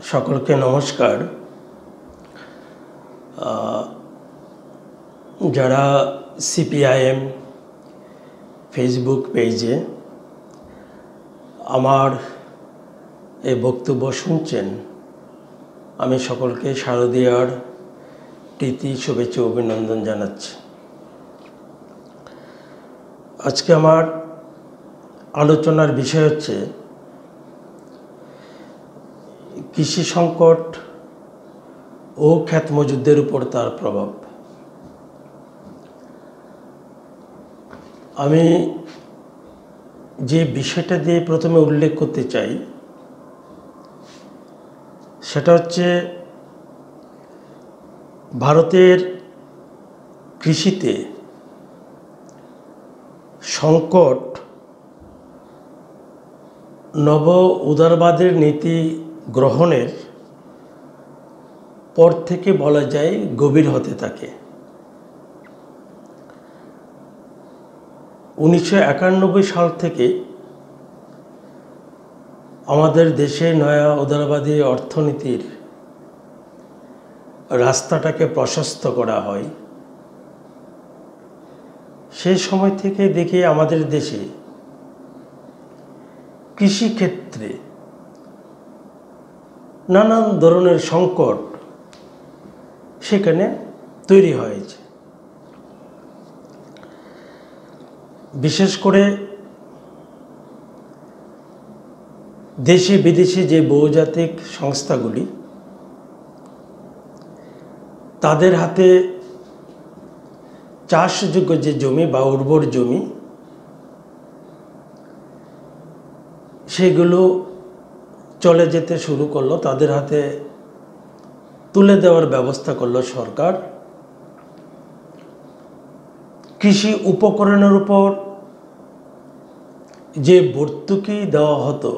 সকলকে নমস্কার। যারা সিপিআইএম ফেসবুক পেজে আমার এই বক্তব্য শুনছেন, আমি সকলকে শারদীয়ার প্রীতি শুভেচ্ছা অভিনন্দন জানাচ্ছি। আজকে আমার আলোচনার বিষয় হচ্ছে কৃষি সংকট ও ক্ষেত মজুরদের উপর তার প্রভাব। আমি যে বিষয়টা দিয়ে প্রথমে উল্লেখ করতে চাই সেটা হচ্ছে ভারতের কৃষিতে সংকট নব উদারবাদের নীতি গ্রহণের পর থেকে বলা যায় গভীর হতে থাকে। 1991 সাল থেকে আমাদের দেশে নয়া উদারবাদী অর্থনীতির রাস্তাটাকে প্রশস্ত করা হয়। সেই সময় থেকে দেখি আমাদের দেশে কৃষিক্ষেত্রে নানান ধরনের সংকট সেখানে তৈরি হয়েছে। বিশেষ করে দেশি বিদেশি যে বহুজাতিক সংস্থাগুলি, তাদের হাতে চাষযোগ্য যে জমি বা উর্বর জমি, সেগুলো চলে যেতে শুরু করলো, তাদের হাতে তুলে দেওয়ার ব্যবস্থা করলো সরকার। কৃষি উপকরণের উপর যে ভর্তুকি দেওয়া হতো,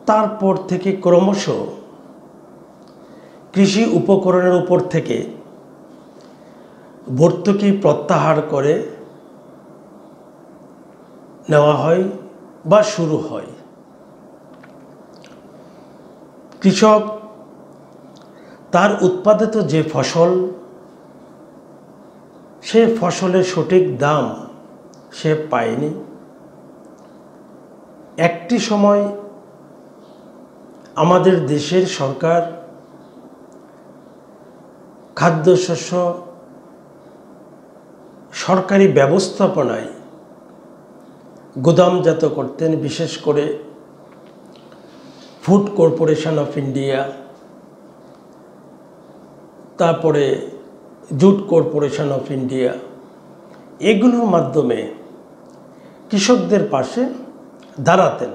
তারপর থেকে ক্রমশ কৃষি উপকরণের উপর থেকে ভর্তুকি প্রত্যাহার করে নেওয়া হয় বা শুরু হয়। কৃষক তার উৎপাদিত যে ফসল, সে ফসলের সঠিক দাম সে পায়নি। একটি সময় আমাদের দেশের সরকার খাদ্যশস্য সরকারি ব্যবস্থাপনায় গুদামজাত করতেন, বিশেষ করে ফুড কর্পোরেশন অফ ইন্ডিয়া, তারপরে জুট কর্পোরেশন অফ ইন্ডিয়া, এগুলোর মাধ্যমে কৃষকদের পাশে দাঁড়াতেন।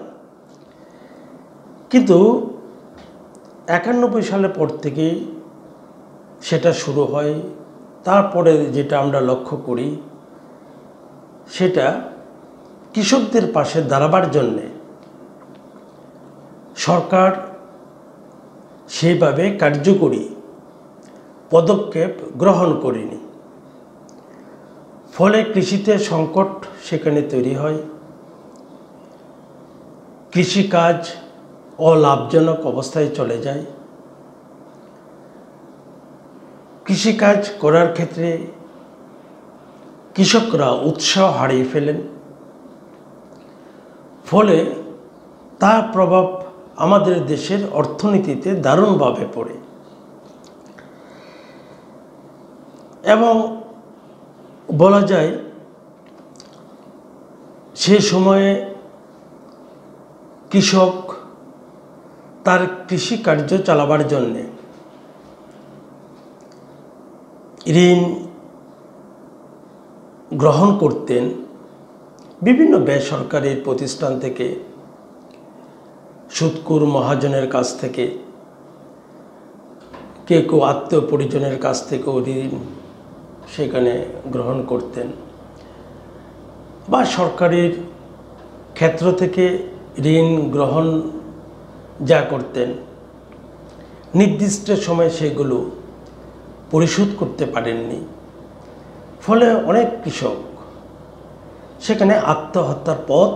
কিন্তু 91 সালের পর থেকে সেটা শুরু হয়। তারপরে যেটা আমরা লক্ষ্য করি, সেটা কৃষকদের পাশে দাঁড়াবার জন্যে সরকার সেইভাবে কার্যকরী পদক্ষেপ গ্রহণ করেনি। ফলে কৃষিতে সংকট সেখানে তৈরি হয়। কৃষিকাজ অলাভজনক অবস্থায় চলে যায়। কৃষিকাজ করার ক্ষেত্রে কৃষকরা উৎসাহ হারিয়ে ফেলেন। ফলে তার প্রভাব আমাদের দেশের অর্থনীতিতে দারুণভাবে পড়ে এবং বলা যায় সে সময়ে কৃষক তার কৃষিকার্য চালাবার জন্যে ঋণ গ্রহণ করতেন বিভিন্ন বেসরকারি প্রতিষ্ঠান থেকে, সুদখোর মহাজনের কাছ থেকে, কেউ কেউ আত্মীয় পরিজনের কাছ থেকেও ঋণ সেখানে গ্রহণ করতেন, বা সরকারের ক্ষেত্র থেকে ঋণ গ্রহণ যা করতেন, নির্দিষ্ট সময় সেগুলো পরিশোধ করতে পারেননি। ফলে অনেক কৃষক সেখানে আত্মহত্যার পথ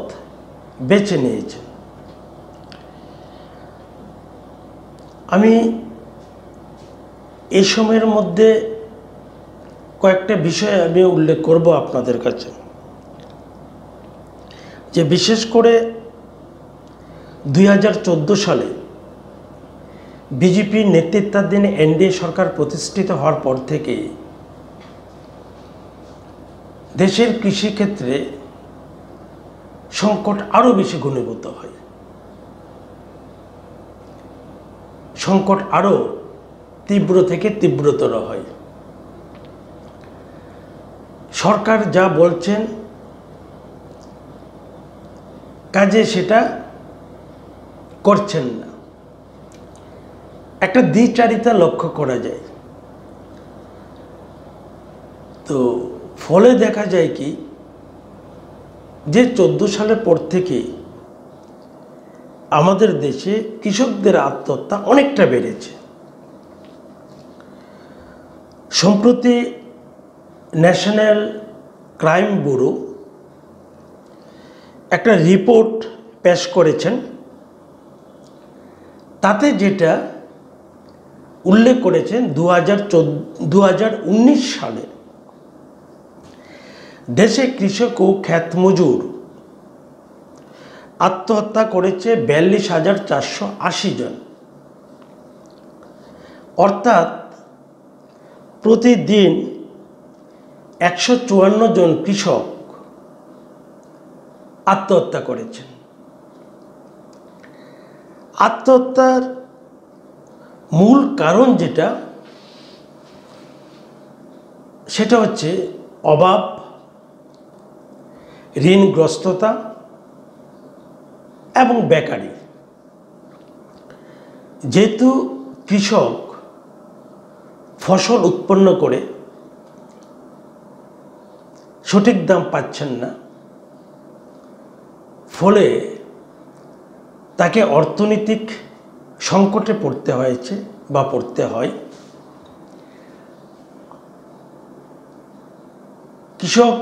বেছে নিয়েছেন। আমি এই সময়ের মধ্যে কয়েকটা বিষয় আমি উল্লেখ করব আপনাদের কাছে, যে বিশেষ করে 2014 সালে বিজেপির নেতৃত্বাধীন এনডিএ সরকার প্রতিষ্ঠিত হওয়ার পর থেকে দেশের কৃষিক্ষেত্রে সংকট আরও বেশি ঘনীভূত হয়, সংকট আরও তীব্র থেকে তীব্রতর হয়। সরকার যা বলছেন কাজে সেটা করছেন না, একটা দ্বিচারিতা লক্ষ্য করা যায়। তো ফলে দেখা যায় কি, যে 14 সালের পর থেকে আমাদের দেশে কৃষকদের আত্মহত্যা অনেকটা বেড়েছে। সম্প্রতি ন্যাশনাল ক্রাইম ব্যুরো একটা রিপোর্ট পেশ করেছেন, তাতে যেটা উল্লেখ করেছেন 2019 সালে দেশে কৃষক ও ক্ষেত মজুর আত্মহত্যা করেছে 42,480 জন, অর্থাৎ প্রতিদিন 154 জন কৃষক আত্মহত্যা করেছেন। আত্মহত্যার মূল কারণ যেটা, সেটা হচ্ছে অভাব, ঋণগ্রস্ততা এবং বেকারি। যেহেতু কৃষক ফসল উৎপন্ন করে সঠিক দাম পাচ্ছেন না, ফলে তাকে অর্থনৈতিক সংকটে পড়তে হয়েছে বা পড়তে হয়। কৃষক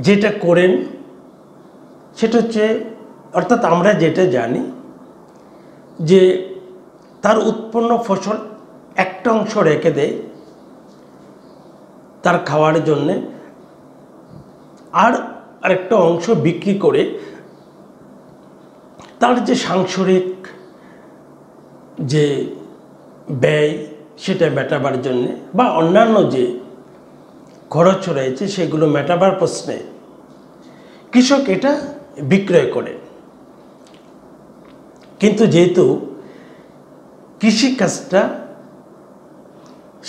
যেটা করেন সেটা হচ্ছে, অর্থাৎ আমরা যেটা জানি যে তার উৎপন্ন ফসল একটা অংশ রেখে দেয় তার খাওয়ার জন্যে, আর আরেকটা অংশ বিক্রি করে তার যে সাংসারিক যে ব্যয় সেটা মেটাবার জন্যে বা অন্যান্য যে খরচ রয়েছে সেগুলো মেটাবার প্রশ্নে কৃষক এটা বিক্রয় করে। কিন্তু যেহেতু কৃষিকাজটা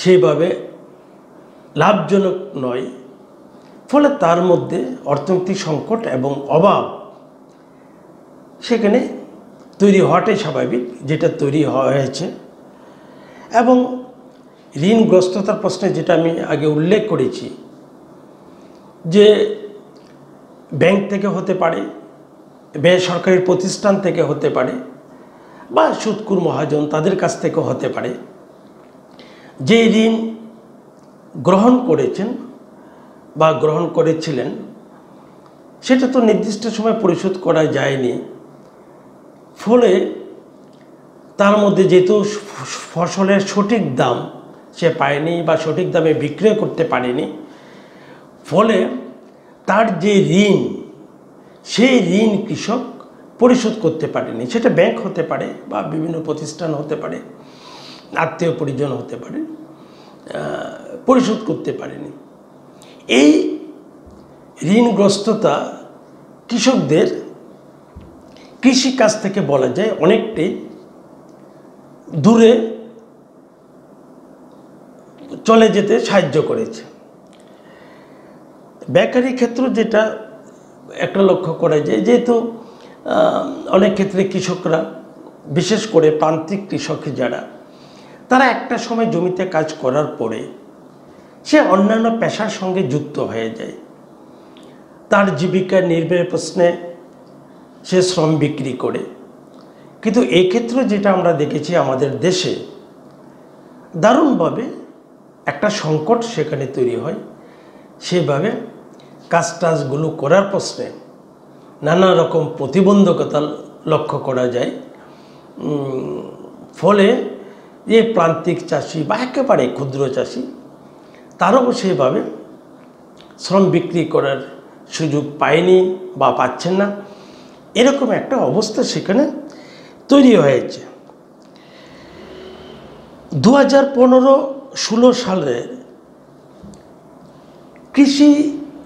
সেইভাবে লাভজনক নয়, ফলে তার মধ্যে অর্থনৈতিক সংকট এবং অভাব সেখানে তৈরি হওয়াটাই স্বাভাবিক, যেটা তৈরি হয়েছে। এবং ঋণগ্রস্ততার প্রশ্নে যেটা আমি আগে উল্লেখ করেছি, যে ব্যাংক থেকে হতে পারে, বেসরকারি প্রতিষ্ঠান থেকে হতে পারে, বা সুদখোর মহাজন তাদের কাছ থেকে হতে পারে, যে ঋণ গ্রহণ করেছেন বা গ্রহণ করেছিলেন সেটা তো নির্দিষ্ট সময় পরিশোধ করা যায়নি। ফলে তার মধ্যে যেহেতু ফসলের সঠিক দাম সে পায়নি বা সঠিক দামে বিক্রয় করতে পারেনি, ফলে তার যে ঋণ সেই ঋণ কৃষক পরিশোধ করতে পারেনি। সেটা ব্যাংক হতে পারে বা বিভিন্ন প্রতিষ্ঠান হতে পারে, আত্মীয় পরিজন হতে পারে, পরিশোধ করতে পারেনি। এই ঋণগ্রস্ততা কৃষকদের কৃষিকাজ থেকে বলা যায় অনেকটাই দূরে চলে যেতে সাহায্য করেছে। বেকারি ক্ষেত্র যেটা একটা লক্ষ্য করা যায়, যেহেতু অনেক ক্ষেত্রে কৃষকরা, বিশেষ করে প্রান্তিক কৃষক যারা, তারা একটা সময় জমিতে কাজ করার পরে সে অন্যান্য পেশার সঙ্গে যুক্ত হয়ে যায়। তার জীবিকা নির্বাহের প্রশ্নে সে শ্রম বিক্রি করে। কিন্তু এই ক্ষেত্রে যেটা আমরা দেখেছি আমাদের দেশে, দারুণভাবে একটা সংকট সেখানে তৈরি হয়, সেভাবে কাজটাজগুলো করার প্রশ্নে নানা রকম প্রতিবন্ধকতা লক্ষ্য করা যায়। ফলে যে প্রান্তিক চাষি বা একেবারে ক্ষুদ্র চাষি তারাও সেভাবে শ্রম বিক্রি করার সুযোগ পায়নি বা পাচ্ছেন না, এরকম একটা অবস্থা সেখানে তৈরি হয়েছে। 2015-16 সালে কৃষি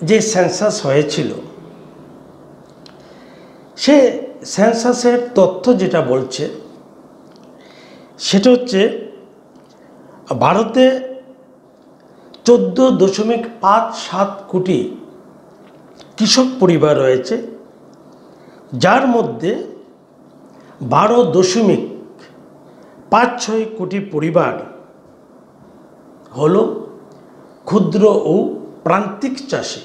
যে সেন্সাস হয়েছিল, সে সেন্সাসের তথ্য যেটা বলছে সেটা হচ্ছে ভারতে 14.57 কোটি কৃষক পরিবার রয়েছে, যার মধ্যে 12.56 কোটি পরিবার হলো ক্ষুদ্র ও প্রান্তিক চাষি।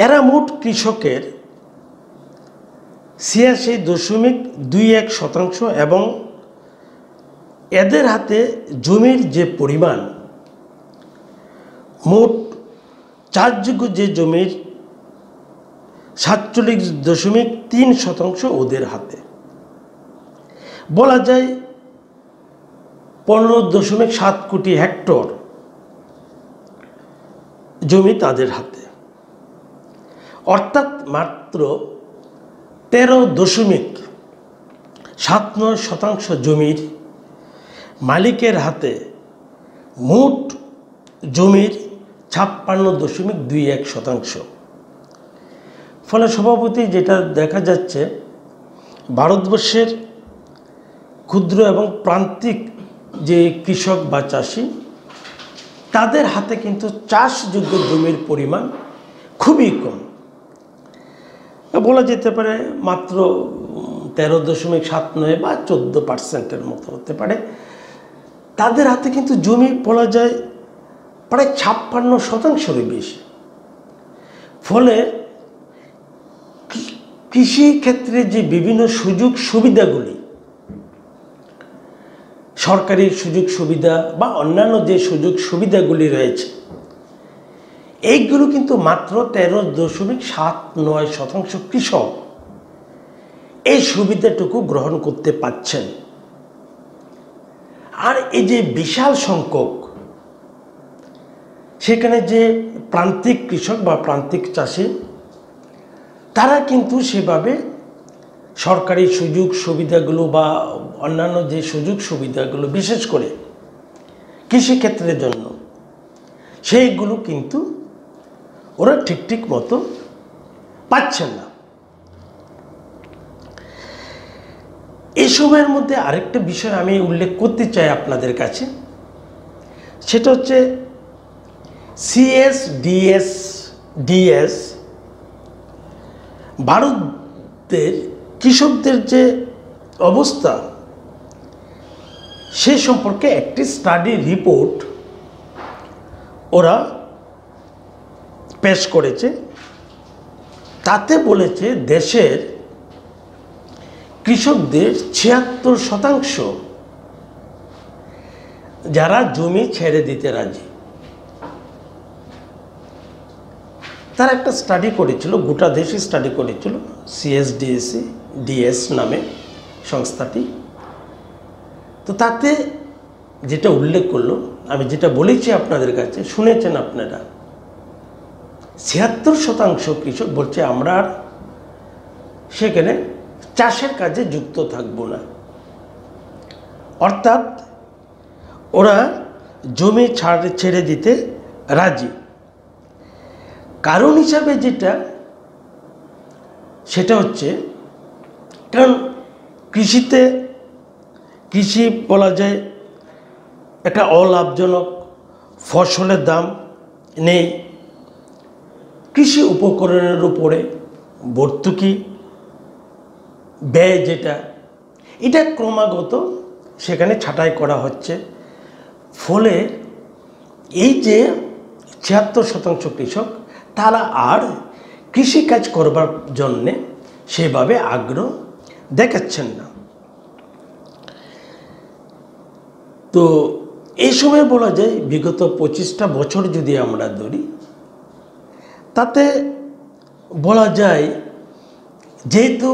এরা মোট কৃষকের 86.21% এবং এদের হাতে জমির যে পরিমাণ, মোট চাষযোগ্য যে জমির 47.3% ওদের হাতে। বলা যায় 15.7 কোটি হেক্টর জমি তাদের হাতে, অর্থাৎ মাত্র 13.79% জমির মালিকের হাতে মোট জমির 56.21%। ফলে সভাপতি যেটা দেখা যাচ্ছে, ভারতবর্ষের ক্ষুদ্র এবং প্রান্তিক যে কৃষক বা চাষি, তাদের হাতে কিন্তু চাষযোগ্য জমির পরিমাণ খুবই কম। বলা যেতে পারে মাত্র 13.79 বা 14% মতো হতে পারে। তাদের হাতে কিন্তু জমি বলা যায় প্রায় 56%-এরও বেশি। ফলে কৃষি ক্ষেত্রে যে বিভিন্ন সুযোগ সুবিধাগুলি, সরকারি সুযোগ সুবিধা বা অন্যান্য যে সুযোগ সুবিধাগুলি রয়েছে, এইগুলো কিন্তু মাত্র 13.79% কৃষক এই সুবিধাটুকু গ্রহণ করতে পারছেন। আর এই যে বিশাল সংখ্যক, সেখানে যে প্রান্তিক কৃষক বা প্রান্তিক চাষি, তারা কিন্তু সেভাবে সরকারি সুযোগ সুবিধাগুলো বা অন্যান্য যে সুযোগ সুবিধাগুলো বিশেষ করে কৃষিক্ষেত্রের জন্য, সেইগুলো কিন্তু ওরা ঠিক মতো পাচ্ছেন না। এই সময়ের মধ্যে আরেকটা বিষয় আমি উল্লেখ করতে চাই আপনাদের কাছে, সেটা হচ্ছে CSDS ভারতের কৃষকদের যে অবস্থা সে সম্পর্কে একটি স্টাডি রিপোর্ট ওরা পেশ করেছে। তাতে বলেছে দেশের কৃষকদের 76% যারা জমি ছেড়ে দিতে রাজি। তারা একটা স্টাডি করেছিল, গোটা দেশে স্টাডি করেছিল, CSDS নামে সংস্থাটি। তো তাতে যেটা উল্লেখ করলো, আমি যেটা বলেছি আপনাদের কাছে, শুনেছেন আপনারা, 76% কৃষক বলছে আমরা আর সেখানে চাষের কাজে যুক্ত থাকবো না। অর্থাৎ ওরা জমি ছেড়ে দিতে রাজি। কারণ হিসাবে যেটা, সেটা হচ্ছে কারণ কৃষি বলা যায় একটা অলাভজনক, ফসলের দাম নেই, কৃষি উপকরণের উপরে ভর্তুকি ব্যয় যেটা, এটা ক্রমাগত সেখানে ছাঁটাই করা হচ্ছে। ফলে এই যে 76% কৃষক, তারা আর কৃষিকাজ করবার জন্যে সেভাবে আগ্রহ দেখাচ্ছেন না। তো এই সময় বলা যায় বিগত 25টা বছর যদি আমরা ধরি, তাতে বলা যায় যেহেতু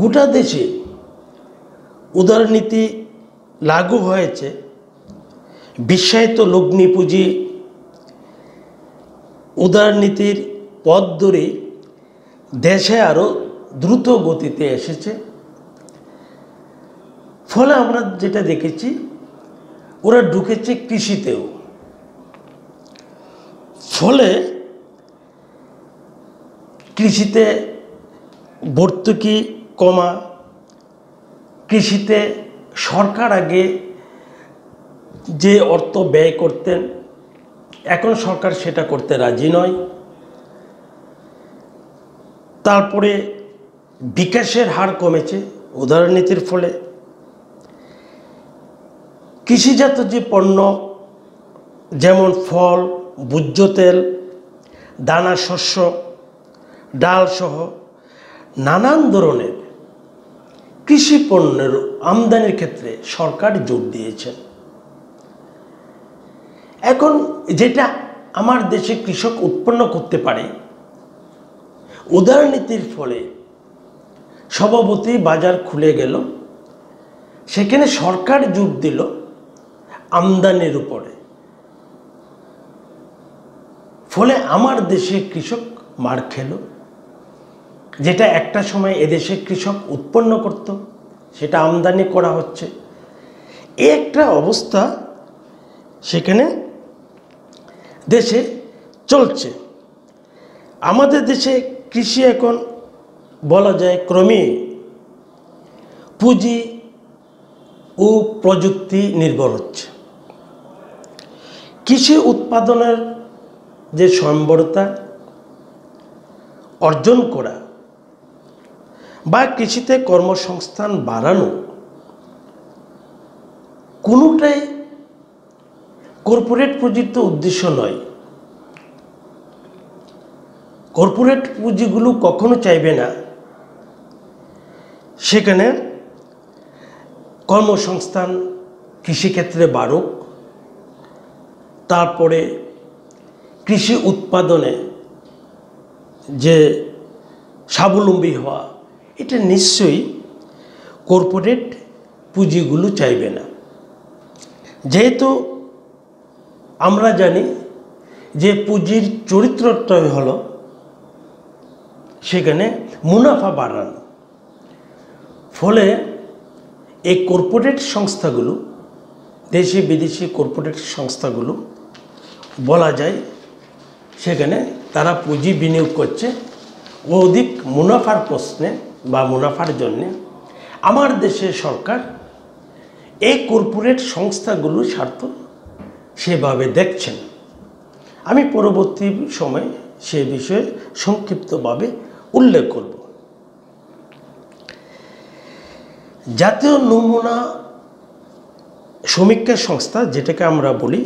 গোটা দেশে উদারনীতি লাগু হয়েছে, বিশ্বায়িত লগ্নি পুঁজি উদারনীতির পথ ধরে দেশে আরও দ্রুত গতিতে এসেছে। ফলে আমরা যেটা দেখেছি, ওরা ঢুকেছে কৃষিতেও। ফলে কৃষিতে ভর্তুকি কমা, কৃষিতে সরকার আগে যে অর্থ ব্যয় করতেন, এখন সরকার সেটা করতে রাজি নয়। তারপরে বিকাশের হার কমেছে উদারনীতির ফলে। কৃষিজাত যে পণ্য, যেমন ফল, ভোজ্য তেল, দানা শস্য, ডাল সহ নানান ধরনের কৃষি পণ্যের আমদানির ক্ষেত্রে সরকার জোর দিয়েছেন। এখন যেটা আমার দেশে কৃষক উৎপন্ন করতে পারে, উদারনীতির ফলে স্বভাবতই বাজার খুলে গেল, সেখানে সরকার জোর দিল আমদানির উপরে। ফলে আমার দেশে কৃষক মার খেল। যেটা একটা সময় এদেশে কৃষক উৎপন্ন করত, সেটা আমদানি করা হচ্ছে। এই একটা অবস্থা সেখানে দেশে চলছে। আমাদের দেশে কৃষি এখন বলা যায় ক্রমেই পুঁজি ও প্রযুক্তি নির্ভর হচ্ছে। কৃষি উৎপাদনের যে স্বয়ংবরতা অর্জন করা বা কৃষিতে কর্মসংস্থান বাড়ানো, কোনোটাই কর্পোরেট পুঁজির তো উদ্দেশ্য নয়। কর্পোরেট পুঁজিগুলো কখনো চাইবে না সেখানে কর্মসংস্থান কৃষিক্ষেত্রে বাড়ুক, তারপরে কৃষি উৎপাদনে যে স্বাবলম্বী হওয়া, এটা নিশ্চয়ই কর্পোরেট পুঁজিগুলো চাইবে না। যেহেতু আমরা জানি যে পুঁজির চরিত্রটাই হলো সেখানে মুনাফা বাড়ানো। ফলে এই কর্পোরেট সংস্থাগুলো, দেশি বিদেশি কর্পোরেট সংস্থাগুলো বলা যায় সেখানে তারা পুঁজি বিনিয়োগ করছে অধিক মুনাফার প্রশ্নে বা মুনাফার জন্যে। আমার দেশের সরকার এই কর্পোরেট সংস্থাগুলোর স্বার্থ সেভাবে দেখছেন। আমি পরবর্তী সময়ে সে বিষয়ে সংক্ষিপ্তভাবে উল্লেখ করব। জাতীয় নমুনা সমীক্ষা সংস্থা, যেটাকে আমরা বলি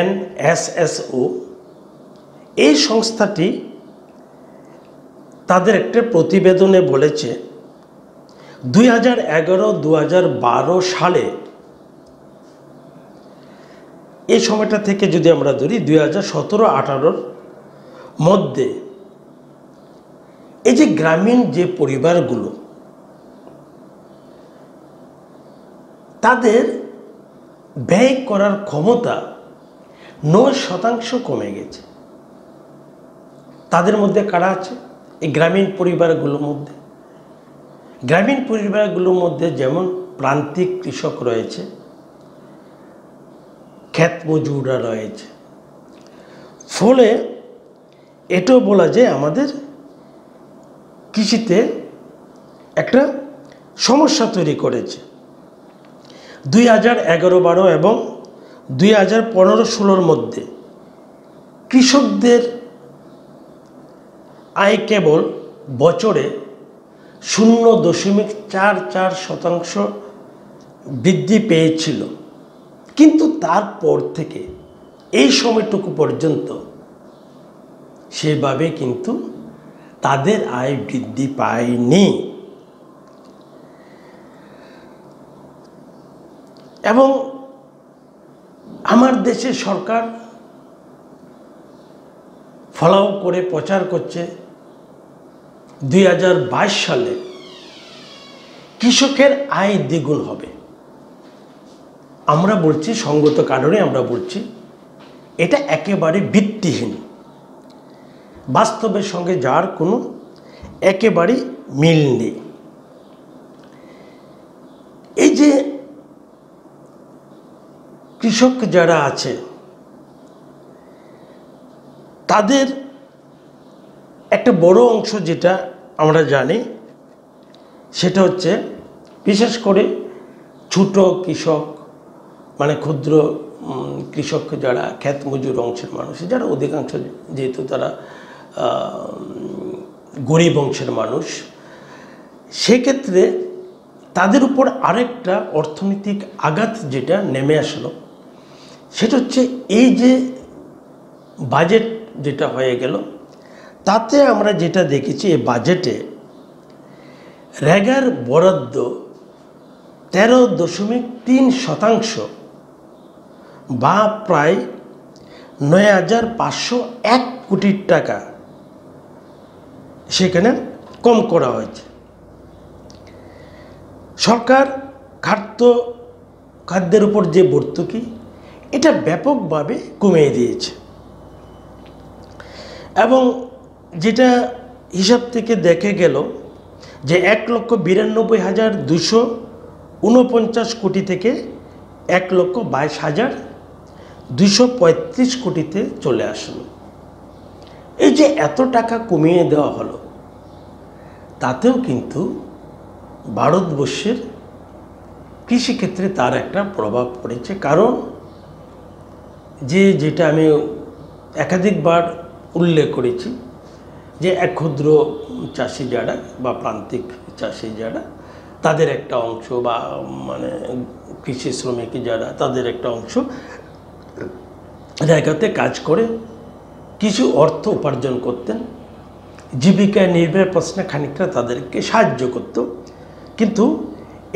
NSSO, এই সংস্থাটি তাদের একটা প্রতিবেদনে বলেছে 2011-2012 সালে, এই সময়টা থেকে যদি আমরা ধরি 2017-18 মধ্যে, এই যে গ্রামীণ যে পরিবারগুলো, তাদের ব্যয় করার ক্ষমতা 9% কমে গেছে। তাদের মধ্যে কারা আছে? এই গ্রামীণ পরিবারগুলোর মধ্যে। গ্রামীণ পরিবারগুলোর মধ্যে যেমন প্রান্তিক কৃষক রয়েছে, ক্ষেত মজুররা রয়েছে। ফলে এটাও বলা যায় আমাদের কৃষিতে একটা সমস্যা তৈরি করেছে। 2011-12 এবং 2015-16 মধ্যে কৃষকদের আয় কেবল বছরে 0.44% বৃদ্ধি পেয়েছিল, কিন্তু তারপর থেকে এই সময়টুকু পর্যন্ত সেভাবে কিন্তু তাদের আয় বৃদ্ধি পায়নি। এবং আমার দেশের সরকার ফলাও করে প্রচার করছে 2022 সালে কৃষকের আয় দ্বিগুণ হবে। আমরা বলছি, সঙ্গত কারণে আমরা বলছি, এটা একেবারে ভিত্তিহীন, বাস্তবের সঙ্গে যার কোনো একেবারেই মিল নেই। এই যে কৃষক যারা আছে তাদের একটা বড় অংশ যেটা আমরা জানি সেটা হচ্ছে বিশেষ করে ছোট কৃষক, মানে ক্ষুদ্র কৃষক যারা ক্ষেত মজুর অংশের মানুষ, যারা অধিকাংশ যেহেতু তারা গরিব অংশের মানুষ, সেক্ষেত্রে তাদের উপর আরেকটা অর্থনৈতিক আঘাত যেটা নেমে আসলো সেটা হচ্ছে এই যে বাজেট যেটা হয়ে গেল, তাতে আমরা যেটা দেখেছি এই বাজেটে রেগার বরাদ্দ 13.3% বা প্রায় 9,501 কোটি টাকা সেখানে কম করা হয়েছে। সরকার খাদ্যের উপর যে ভর্তুকি, এটা ব্যাপকভাবে কমিয়ে দিয়েছে এবং যেটা হিসাব থেকে দেখে গেল যে 1,92,249 কোটি থেকে 1,22,235 কোটিতে চলে আসলো। এই যে এত টাকা কমিয়ে দেওয়া হলো, তাতেও কিন্তু ভারতবর্ষের কৃষিক্ষেত্রে তার একটা প্রভাব পড়েছে। কারণ যেটা আমি একাধিকবার উল্লেখ করেছি যে এক ক্ষুদ্র চাষি যারা বা প্রান্তিক চাষি যারা, তাদের একটা অংশ বা মানে কৃষি শ্রমিক যারা, তাদের একটা অংশ জায়গাতে কাজ করে কিছু অর্থ উপার্জন করতেন, জীবিকায় নির্বাহের প্রশ্নে খানিকটা তাদেরকে সাহায্য করত। কিন্তু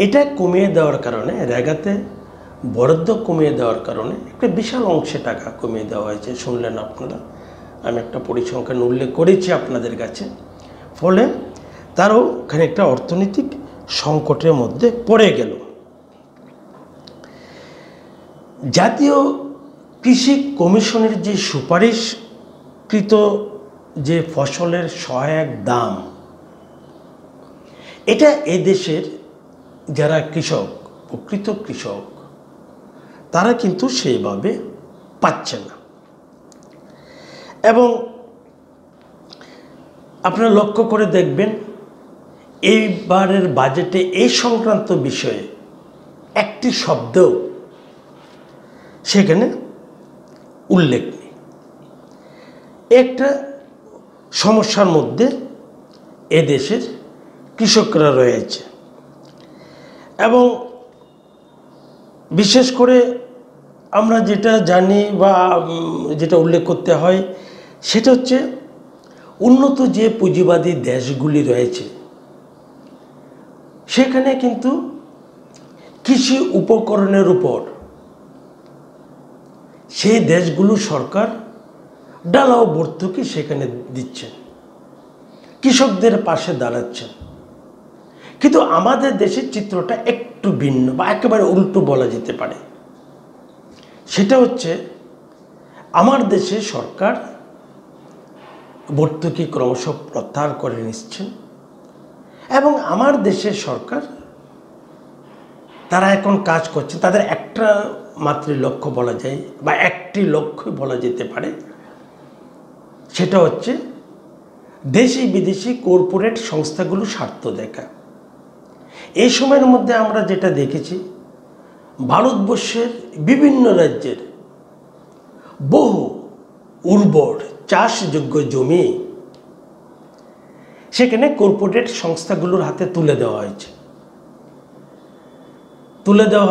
এটা কমিয়ে দেওয়ার কারণে, রেগাতে বরাদ্দ কমিয়ে দেওয়ার কারণে একটা বিশাল অংশে টাকা কমিয়ে দেওয়া হয়েছে। শুনলেন আপনারা, আমি একটা পরিসংখ্যান উল্লেখ করেছি আপনাদের কাছে। ফলে তারও খানিকটা অর্থনৈতিক সংকটের মধ্যে পড়ে গেল। জাতীয় কৃষি কমিশনের যে সুপারিশকৃত যে ফসলের সহায়ক দাম, এটা এদেশের যারা কৃষক, প্রকৃত কৃষক, তারা কিন্তু সেইভাবে পাচ্ছে না। এবং আপনারা লক্ষ্য করে দেখবেন এইবারের বাজেটে এই সংক্রান্ত বিষয়ে একটি শব্দও সেখানে উল্লেখ নেই। একটা সমস্যার মধ্যে এদেশের কৃষকরা রয়েছে এবং বিশেষ করে আমরা যেটা জানি বা যেটা উল্লেখ করতে হয় সেটা হচ্ছে উন্নত যে পুঁজিবাদী দেশগুলি রয়েছে সেখানে কিন্তু কৃষি উপকরণের উপর সেই দেশগুলো সরকার ডালাও ভর্তুকি সেখানে দিচ্ছেন, কৃষকদের পাশে দাঁড়াচ্ছেন। কিন্তু আমাদের দেশের চিত্রটা একটু ভিন্ন বা একেবারে উল্টো বলা যেতে পারে। সেটা হচ্ছে আমার দেশে সরকার ভর্তুকি ক্রমশ প্রত্যাহার করে নিচ্ছেন এবং আমার দেশের সরকার তারা এখন কাজ করছে, তাদের একটা মাত্র লক্ষ্য বলা যায় বা একটি লক্ষ্য বলা যেতে পারে, সেটা হচ্ছে দেশি বিদেশি কর্পোরেট সংস্থাগুলো স্বার্থ দেখা। এই সময়ের মধ্যে আমরা যেটা দেখেছি, ভারতবর্ষের বিভিন্ন রাজ্যের বহু উর্বর চাষযোগ্য জমি সেখানে কর্পোরেট সংস্থাগুলোর হাতে তুলে দেওয়া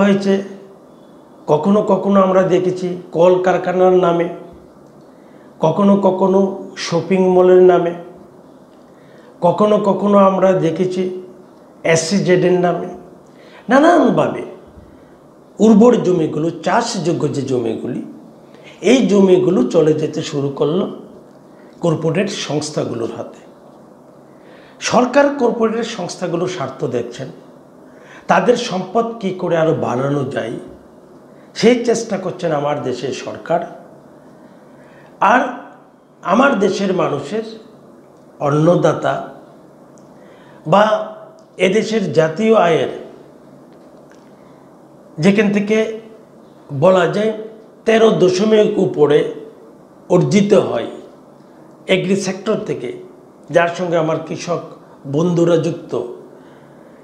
হয়েছে। কখনো কখনো আমরা দেখেছি কলকারখানার নামে, কখনো কখনো শপিং মলের নামে, কখনো কখনো আমরা দেখেছি SEZ নামে, নানানভাবে উর্বর জমিগুলো, চাষযোগ্য যে জমিগুলি, এই জমিগুলো চলে যেতে শুরু করলো কর্পোরেট সংস্থাগুলোর হাতে। সরকার কর্পোরেট সংস্থাগুলোর স্বার্থ দেখছেন, তাদের সম্পদ কী করে আরও বাড়ানো যায় সেই চেষ্টা করছেন আমার দেশের সরকার। আর আমার দেশের মানুষের অন্নদাতা বা এদেশের জাতীয় আয়ের যেখান থেকে বলা যায় 13 উপরে অর্জিত হয় এগ্রি সেক্টর থেকে, যার সঙ্গে আমার কৃষক বন্ধুরা যুক্ত,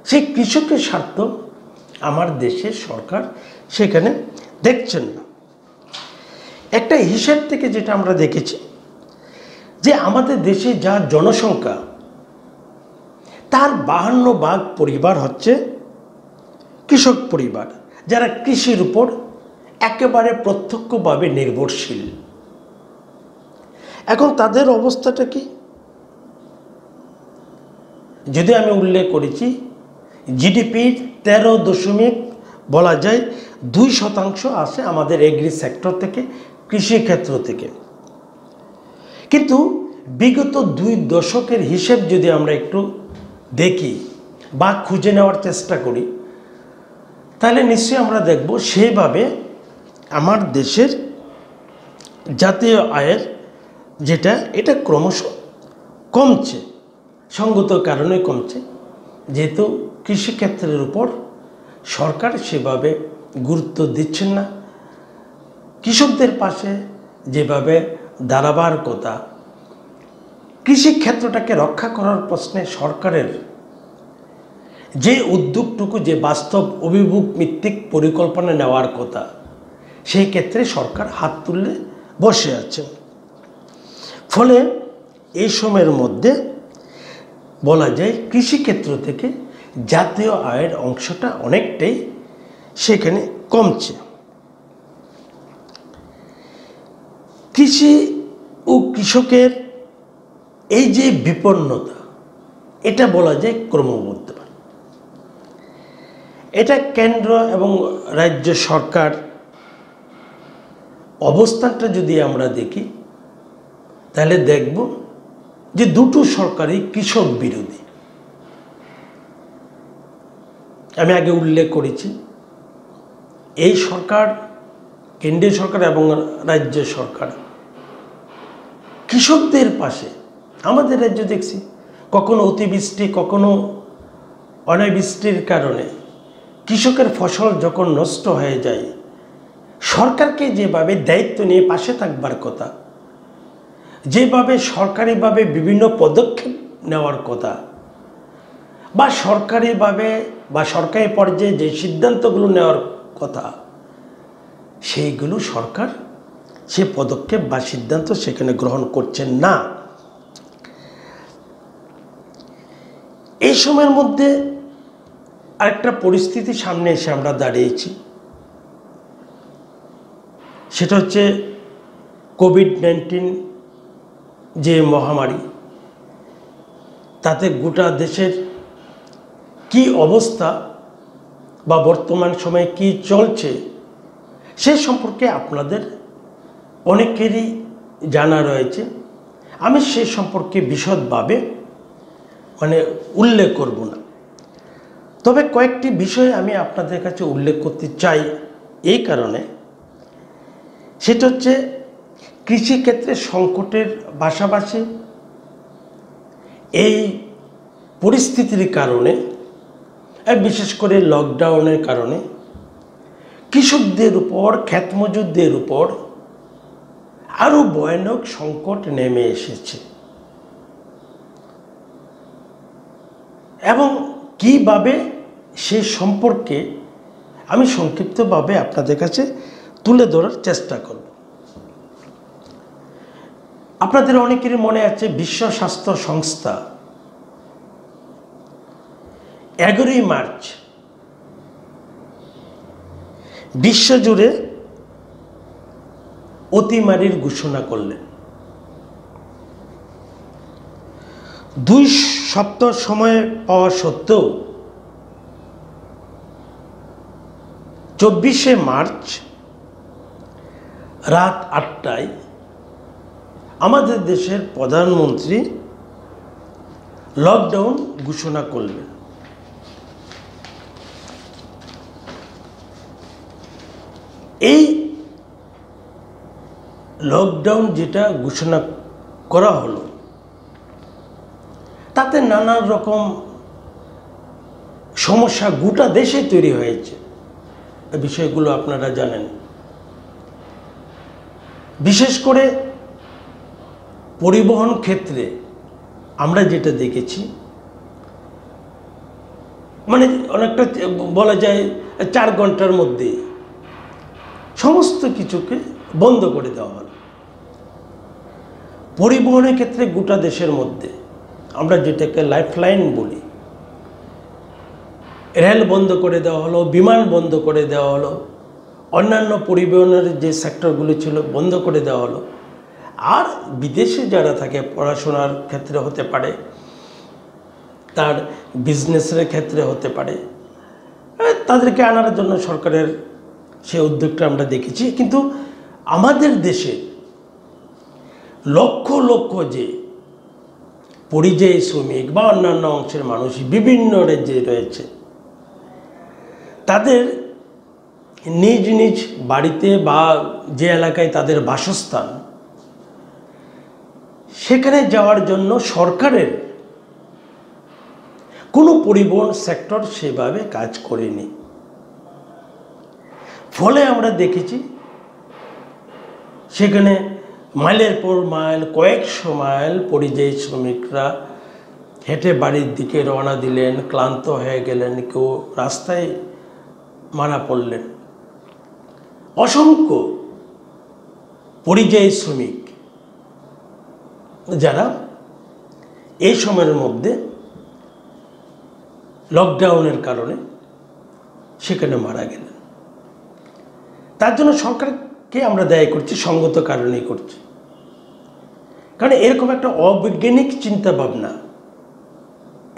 সেই কৃষকের স্বার্থ আমার দেশের সরকার সেখানে দেখছেন না। একটা হিসাব থেকে যেটা আমরা দেখেছি যে আমাদের দেশে যা জনসংখ্যা, তার 52% পরিবার হচ্ছে কৃষক পরিবার, যারা কৃষির উপর একেবারে প্রত্যক্ষভাবে নির্ভরশীল। এখন তাদের অবস্থাটা কি? যদি আমি উল্লেখ করেছি জিডিপির 13 বলা যায় 2% আসে আমাদের এগ্রি সেক্টর থেকে, কৃষিক্ষেত্র থেকে। কিন্তু বিগত 2 দশকের হিসেব যদি আমরা একটু দেখি বা খুঁজে নেওয়ার চেষ্টা করি, তাহলে নিশ্চয়ই আমরা দেখব সেভাবে আমার দেশের জাতীয় আয়ের যেটা, এটা ক্রমশ কমছে। সঙ্গত কারণে কমছে, যেহেতু কৃষিক্ষেত্রের উপর সরকার সেভাবে গুরুত্ব দিচ্ছেন না। কৃষকদের পাশে যেভাবে দাঁড়াবার কথা, কৃষিক্ষেত্রটাকে রক্ষা করার প্রশ্নে সরকারের যে উদ্যোগটুকু, যে বাস্তব অভিমুখ ভিত্তিক পরিকল্পনা নেওয়ার কথা, সেই ক্ষেত্রে সরকার হাত তুলে বসে আছে। ফলে এই সময়ের মধ্যে বলা যায় কৃষিক্ষেত্র থেকে জাতীয় আয়ের অংশটা অনেকটাই সেখানে কমছে। কৃষি ও কৃষকের এই যে বিপন্নতা, এটা বলা যায় ক্রমবর্ধমান। এটা কেন্দ্র এবং রাজ্য সরকার অবস্থানটা যদি আমরা দেখি, তাহলে দেখব যে দুটো সরকারই কৃষক বিরোধী। আমি আগে উল্লেখ করেছি এই সরকার, কেন্দ্রীয় সরকার এবং রাজ্য সরকার কৃষকদের পাশে। আমাদের রাজ্য দেখছি কখনো অতিবৃষ্টি, কখনো অনাবৃষ্টির কারণে কৃষকের ফসল যখন নষ্ট হয়ে যায়, সরকারকে যেভাবে দায়িত্ব নিয়ে পাশে থাকবার কথা, যেভাবে সরকারিভাবে বিভিন্ন পদক্ষেপ নেওয়ার কথা, বা সরকারিভাবে বা সরকারি পর্যায়ে যে সিদ্ধান্তগুলো নেওয়ার কথা, সেইগুলো সরকার সে পদক্ষেপ বা সিদ্ধান্ত সেখানে গ্রহণ করছেন না। এই সময়ের মধ্যে আরেকটা পরিস্থিতি সামনে এসে আমরা দাঁড়িয়েছি, সেটা হচ্ছে কোভিড-19 যে মহামারী, তাতে গোটা দেশের কি অবস্থা বা বর্তমান সময়ে কি চলছে সে সম্পর্কে আপনাদের অনেকেরই জানা রয়েছে। আমি সে সম্পর্কে বিশদভাবে উল্লেখ করব না, তবে কয়েকটি বিষয় আমি আপনাদের কাছে উল্লেখ করতে চাই এই কারণে, সেটা হচ্ছে কৃষিক্ষেত্রে সংকটের পাশাপাশি এই পরিস্থিতির কারণে, বিশেষ করে লকডাউনের কারণে কৃষকদের উপর, ক্ষেতমজুরদের উপর আরও ভয়ানক সংকট নেমে এসেছে। এবং কিভাবে সে সম্পর্কে আমি সংক্ষিপ্তভাবে আপনাদের কাছে তুলে ধরার চেষ্টা করব। আপনাদের অনেকেরই মনে আছে বিশ্ব স্বাস্থ্য সংস্থা 11ই মার্চ বিশ্বজুড়ে অতিমারির ঘোষণা করলেন। 2 সপ্তাহ সময় পাওয়া সত্ত্বেও 24শে মার্চ রাত 8টায় আমাদের দেশের প্রধানমন্ত্রী লকডাউন ঘোষণা করলেন। এই লকডাউন যেটা ঘোষণা করা হলো তাতে নানা রকম সমস্যা গোটা দেশে তৈরি হয়েছে। এই বিষয়গুলো আপনারা জানেন। বিশেষ করে পরিবহন ক্ষেত্রে আমরা যেটা দেখেছি, মানে অনেকটা বলা যায় 4 ঘন্টার মধ্যে সমস্ত কিছুকে বন্ধ করে দেওয়া হলো। পরিবহনের ক্ষেত্রে গোটা দেশের মধ্যে আমরা যেটাকে লাইফলাইন বলি, রেল বন্ধ করে দেওয়া হলো, বিমান বন্ধ করে দেওয়া হলো, অন্যান্য পরিবহনের যে সেক্টরগুলো ছিল বন্ধ করে দেওয়া হলো। আর বিদেশে যারা থাকে, পড়াশোনার ক্ষেত্রে হতে পারে, তার বিজনেসের ক্ষেত্রে হতে পারে, তাদেরকে আনার জন্য সরকারের সে উদ্যোগটা আমরা দেখেছি। কিন্তু আমাদের দেশে লক্ষ লক্ষ যে পরিযায়ী শ্রমিক বা অন্যান্য অংশের মানুষ বিভিন্ন রাজ্যে রয়েছে, তাদের নিজ নিজ বাড়িতে বা যে এলাকায় তাদের বাসস্থান, সেখানে যাওয়ার জন্য সরকারের কোনো পরিবহন সেক্টর সেভাবে কাজ করেনি। ফলে আমরা দেখেছি সেখানে মাইলের পর মাইল, কয়েকশো মাইল পরিযায়ী শ্রমিকরা হেঁটে বাড়ির দিকে রওনা দিলেন, ক্লান্ত হয়ে গেলেন, কেউ রাস্তায় মারা পড়লেন। অসংখ্য পরিযায়ী শ্রমিক যারা এই সময়ের মধ্যে লকডাউনের কারণে সেখানে মারা গেলেন। তার জন্য সরকারকে আমরা দায়ী করছি, সঙ্গত কারণেই করছি। কারণ এরকম একটা অবৈজ্ঞানিক চিন্তা ভাবনা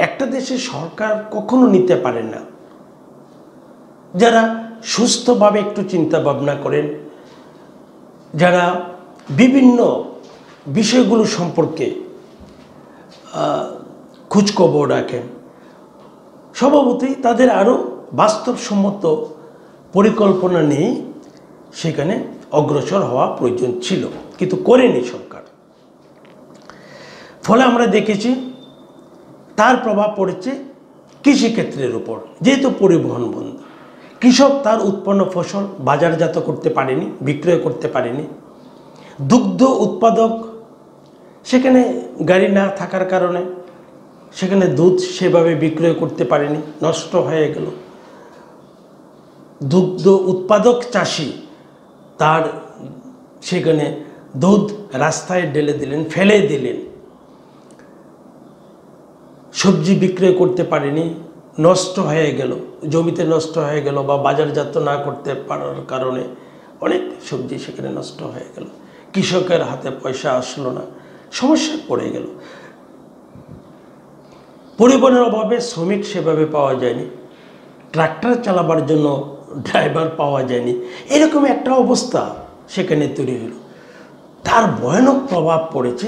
একটা দেশের সরকার কখনো নিতে পারে না। যারা সুস্থভাবে একটু চিন্তা ভাবনা করেন, যারা বিভিন্ন বিষয়গুলো সম্পর্কে খোঁজখবর রাখেন, স্বভাবতই তাদের আরও বাস্তবসম্মত পরিকল্পনা নিয়ে সেখানে অগ্রসর হওয়া প্রয়োজন ছিল, কিন্তু করেনি সরকার। ফলে আমরা দেখেছি তার প্রভাব পড়েছে কৃষিক্ষেত্রের উপর। যেহেতু পরিবহন বন্ধ, কৃষক তার উৎপন্ন ফসল বাজারজাত করতে পারেনি, বিক্রয় করতে পারেনি। দুগ্ধ উৎপাদক, সেখানে গাড়ি না থাকার কারণে সেখানে দুধ সেভাবে বিক্রয় করতে পারেনি, নষ্ট হয়ে গেল। দুগ্ধ উৎপাদক চাষি তার সেখানে দুধ রাস্তায় ঢেলে দিলেন, ফেলে দিলেন। সবজি বিক্রয় করতে পারেনি, নষ্ট হয়ে গেল, জমিতে নষ্ট হয়ে গেল, বা বাজারজাত না করতে পারার কারণে অনেক সবজি সেখানে নষ্ট হয়ে গেল। কৃষকের হাতে পয়সা আসলো না, সমস্যায় পড়ে গেল। পরিবহনের অভাবে শ্রমিক সেভাবে পাওয়া যায়নি, ট্রাক্টর চালাবার জন্য ড্রাইভার পাওয়া যায়নি। এরকম একটা অবস্থা সেখানে তৈরি হলো। তার ভয়ানক প্রভাব পড়েছে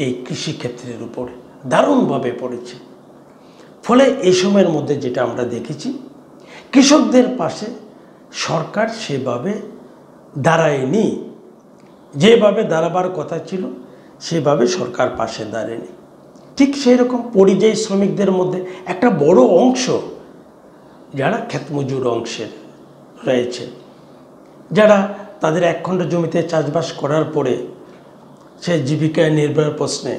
এই কৃষিক্ষেত্রের উপরে, দারুণভাবে পড়েছে। ফলে এই সময়ের মধ্যে যেটা আমরা দেখেছি, কৃষকদের পাশে সরকার সেভাবে দাঁড়ায়নি। যেভাবে দাঁড়াবার কথা ছিল সেভাবে সরকার পাশে দাঁড়ায়নি। ঠিক সেই রকম পরিযায়ী শ্রমিকদের মধ্যে একটা বড় অংশ যারা ক্ষেতমজুর অংশের রয়েছে, যারা তাদের একখণ্ড জমিতে চাষবাস করার পরে সে জীবিকায় নির্ভর প্রশ্নে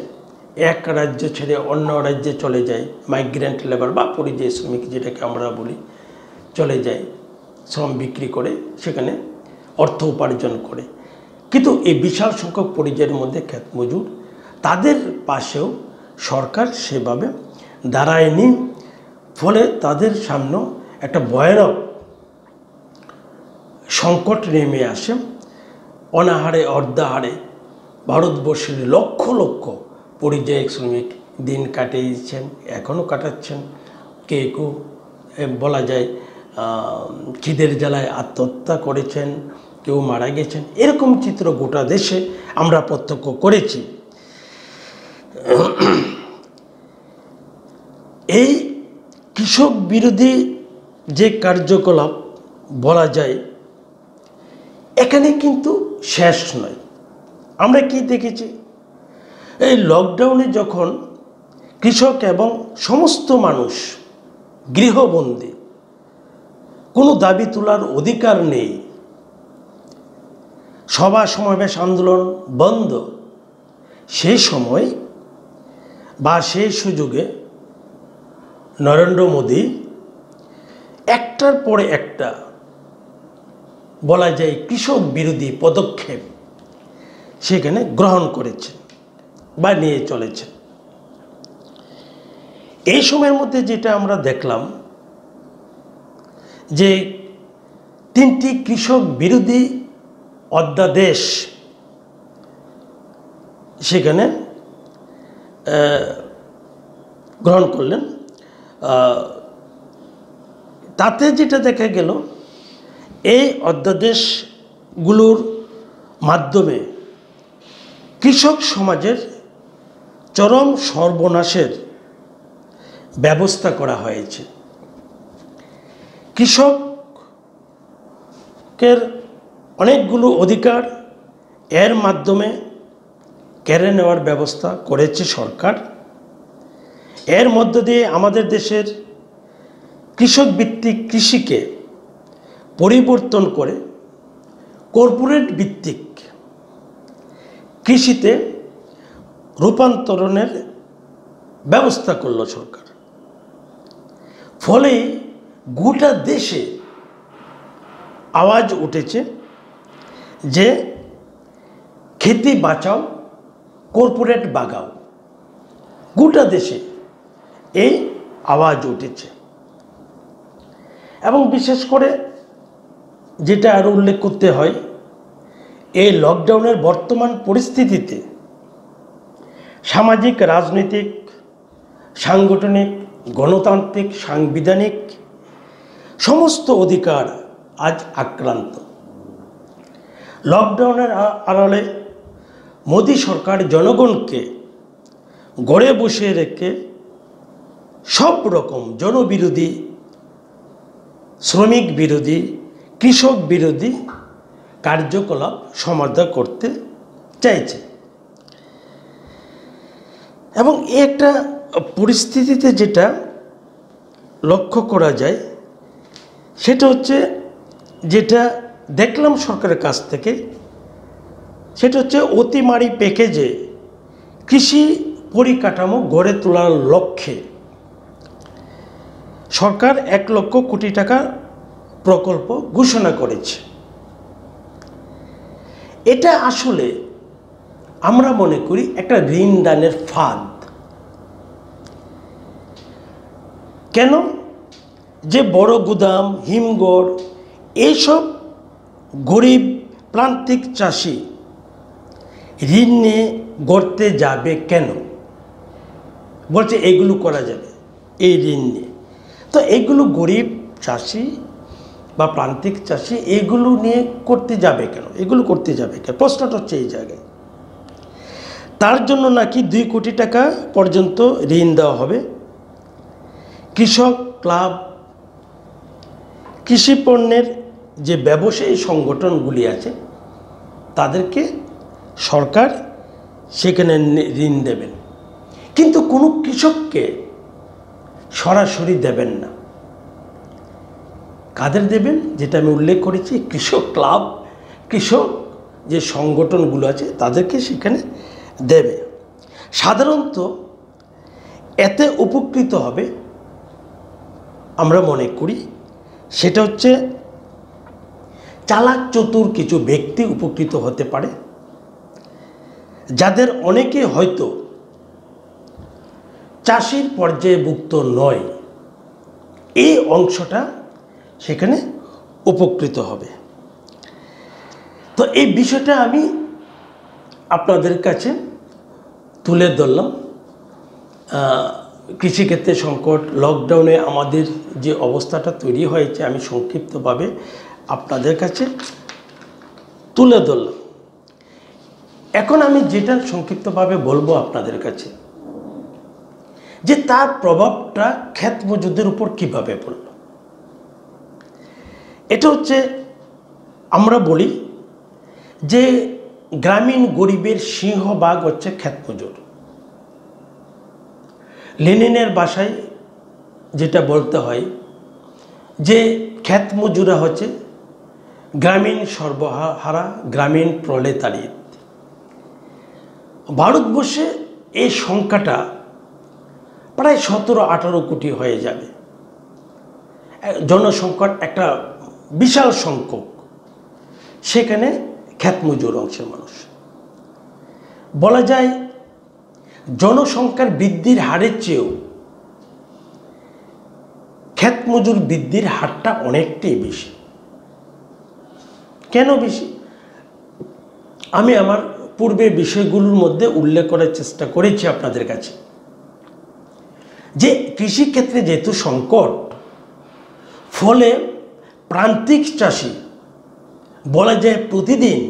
এক রাজ্য ছেড়ে অন্য রাজ্যে চলে যায়, মাইগ্রেন্ট লেবার বা পরিযায়ী শ্রমিক যেটাকে আমরা বলি, চলে যায় শ্রম বিক্রি করে, সেখানে অর্থ উপার্জন করে। কিন্তু এই বিশাল সংখ্যক পরিযায়ীর মধ্যে ক্ষেতমজুর, তাদের পাশেও সরকার সেভাবে দাঁড়ায়নি। ফলে তাদের সামনেও একটা ভয়ানক সংকট নেমে আসে। অনাহারে অর্ধাহারে ভারতবর্ষের লক্ষ লক্ষ পরিযায়ী শ্রমিক দিন কাটিয়েছেন, এখনও কাটাচ্ছেন। কেউ বলা যায় খিদের জ্বালায় আত্মহত্যা করেছেন, কেউ মারা গেছেন, এরকম চিত্র গোটা দেশে আমরা প্রত্যক্ষ করেছি। এই কৃষক বিরোধী যে কার্যকলাপ বলা যায়, এখানে কিন্তু শেষ নয়। আমরা কি দেখেছি, এই লকডাউনে যখন কৃষক এবং সমস্ত মানুষ গৃহবন্দী, কোনো দাবি তোলার অধিকার নেই, সভা সমাবেশ আন্দোলন বন্ধ, সেই সময় বা সেই সুযোগে নরেন্দ্র মোদী একটার পরে একটা বলা যায় কৃষক বিরোধী পদক্ষেপ সেখানে গ্রহণ করেছেন বা নিয়ে চলেছেন। এই সময়ের মধ্যে যেটা আমরা দেখলাম যে 3টি কৃষক বিরোধী অধ্যাদেশ সেখানে গ্রহণ করলেন। তাতে যেটা দেখা গেল, এই অধ্যাদেশগুলোর মাধ্যমে কৃষক সমাজের চরম সর্বনাশের ব্যবস্থা করা হয়েছে। কৃষকের অনেকগুলো অধিকার এর মাধ্যমে কেড়ে নেওয়ার ব্যবস্থা করেছে সরকার। এর মধ্য দিয়ে আমাদের দেশের কৃষক ভিত্তিক কৃষিকে পরিবর্তন করে কর্পোরেট ভিত্তিক কৃষিতে রূপান্তরণের ব্যবস্থা করল সরকার। ফলে গোটা দেশে আওয়াজ উঠেছে যে খেতি বাঁচাও, কর্পোরেট বাগাও। গোটা দেশে এই আওয়াজ উঠেছে। এবং বিশেষ করে যেটা আরও উল্লেখ করতে হয়, এই লকডাউনের বর্তমান পরিস্থিতিতে সামাজিক, রাজনৈতিক, সাংগঠনিক, গণতান্ত্রিক, সাংবিধানিক সমস্ত অধিকার আজ আক্রান্ত। লকডাউনের আড়ালে মোদী সরকার জনগণকে গড়ে বসিয়ে রেখে সব রকম জনবিরোধী, শ্রমিক বিরোধী, কৃষক বিরোধী কার্যকলাপ সমাধান করতে চাইছে। এবং এই একটা পরিস্থিতিতে যেটা লক্ষ্য করা যায়, সেটা হচ্ছে, যেটা দেখলাম সরকারের কাছ থেকে, সেটা হচ্ছে অতিমারি প্যাকেজে কৃষি পরিকাঠামো গড়ে তোলার লক্ষ্যে সরকার 1 লক্ষ কোটি টাকা প্রকল্প ঘোষণা করেছে। এটা আসলে আমরা মনে করি একটা ঋণ দানের ফাঁদ। কেন? যে বড় গুদাম, হিমঘর, এইসব গরিব প্রান্তিক চাষি ঋণ নিয়ে গড়তে যাবে কেন? বলছে এগুলো করা যাবে এই ঋণ নিয়ে। তো এগুলো গরিব চাষি বা প্রান্তিক চাষি এগুলো নিয়ে করতে যাবে কেন? এগুলো করতে যাবে কেন? প্রশ্নটা হচ্ছে এই জায়গায়। তার জন্য নাকি 2 কোটি টাকা পর্যন্ত ঋণ দেওয়া হবে। কৃষক ক্লাব, কৃষি পণ্যের যে ব্যবসায়ী সংগঠনগুলি আছে, তাদেরকে সরকার সেখানে ঋণ দেবেন। কিন্তু কোনো কৃষককে সরাসরি দেবেন না। কাদের দেবেন? যেটা আমি উল্লেখ করেছি, কৃষক ক্লাব, কৃষক যে সংগঠনগুলো আছে তাদেরকে সেখানে দেবে। সাধারণত এতে উপকৃত হবে আমরা মনে করি, সেটা হচ্ছে চালাক চতুর কিছু ব্যক্তি উপকৃত হতে পারে, যাদের অনেকে হয়তো চাষির পর্যায়ভুক্ত নয়। এই অংশটা সেখানে উপকৃত হবে। তো এই বিষয়টা আমি আপনাদের কাছে তুলে ধরলাম। কৃষিক্ষেত্রে সংকট, লকডাউনে আমাদের যে অবস্থাটা তৈরি হয়েছে আমি সংক্ষিপ্তভাবে আপনাদের কাছে তুলে ধরলাম। এখন আমি যেটা সংক্ষিপ্তভাবে বলবো আপনাদের কাছে, যে তার প্রভাবটা ক্ষেত মজুরদের উপর কিভাবে পড়ল। এটা হচ্ছে, আমরা বলি যে গ্রামীণ গরিবের সিংহভাগ হচ্ছে ক্ষেত মজুর। লেনিনের ভাষায় যেটা বলতে হয় যে ক্ষেত মজুরা হচ্ছে গ্রামীণ সর্বহারা, গ্রামীণ প্রলেতারিয়েত। ভারতবর্ষে এই সংখ্যাটা প্রায় 17-18 কোটি হয়ে যাবে। জনসংখ্যার একটা বিশাল সংখ্যক সেখানে ক্ষেত মজুর অংশের মানুষ। বলা যায় জনসংখ্যার বৃদ্ধির হারের চেয়েও ক্ষেত মজুর বৃদ্ধির হারটা অনেকটাই বেশি। কেন বেশি? আমি আমার পূর্বে বিষয়গুলোর মধ্যে উল্লেখ করার চেষ্টা করেছি আপনাদের কাছে, যে কৃষিক্ষেত্রে যেহেতু সংকট, ফলে প্রান্তিক চাষি বলা যায় প্রতিদিন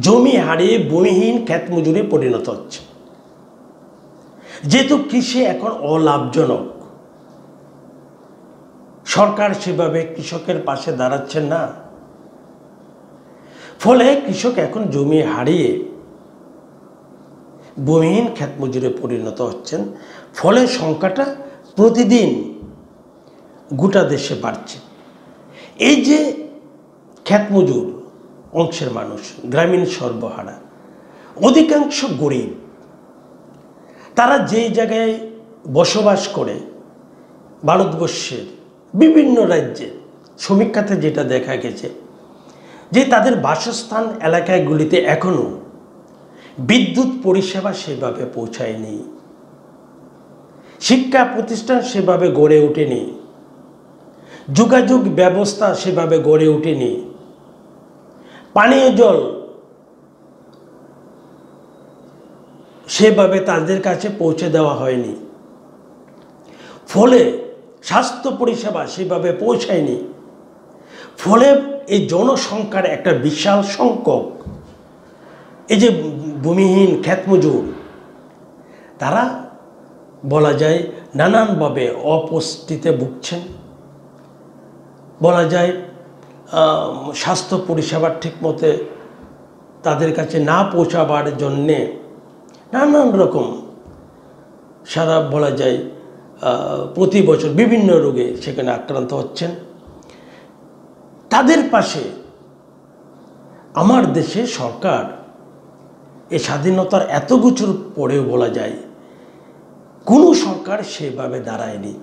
জমি হারিয়ে ভূমিহীন ক্ষেত মজুরে পরিণত হচ্ছে। যেহেতু কৃষি এখন অলাভজনক, সরকার সেভাবে কৃষকের পাশে দাঁড়াচ্ছে না, ফলে কৃষক এখন জমি হারিয়ে ভূমিহীন ক্ষেত মজুরে পরিণত হচ্ছেন। ফলে সংখ্যাটা প্রতিদিন গোটা দেশে বাড়ছে। এই যে ক্ষেত মজুর অংশের মানুষ, গ্রামীণ সর্বহারা, অধিকাংশ গরিব, তারা যে জায়গায় বসবাস করে ভারতবর্ষের বিভিন্ন রাজ্যে, সমীক্ষাতে যেটা দেখা গেছে যে তাদের বাসস্থান এলাকাগুলিতে এখনও বিদ্যুৎ পরিষেবা সেভাবে পৌঁছায়নি, শিক্ষা প্রতিষ্ঠান সেভাবে গড়ে ওঠেনি, যোগাযোগ ব্যবস্থা সেভাবে গড়ে ওঠেনি, পানীয় জল সেভাবে তাদের কাছে পৌঁছে দেওয়া হয়নি, ফলে স্বাস্থ্য পরিষেবা সেভাবে পৌঁছায়নি। ফলে এই জনসংখ্যার একটা বিশাল সংখ্যক এই যে ভূমিহীন ক্ষেত মজুর, তারা বলা যায় নানানভাবে অপুষ্টিতে ভুগছেন। বলা যায় স্বাস্থ্য পরিষেবার ঠিকমতো তাদের কাছে না পৌঁছাবার জন্যে নানান রকম সারা বলা যায় প্রতি বছর বিভিন্ন রোগে সেখানে আক্রান্ত হচ্ছেন। তাদের পাশে আমার দেশে সরকার এই স্বাধীনতার এত কিছুর পরেও বলা যায় কোনো সরকার সেভাবে দাঁড়ায়নি।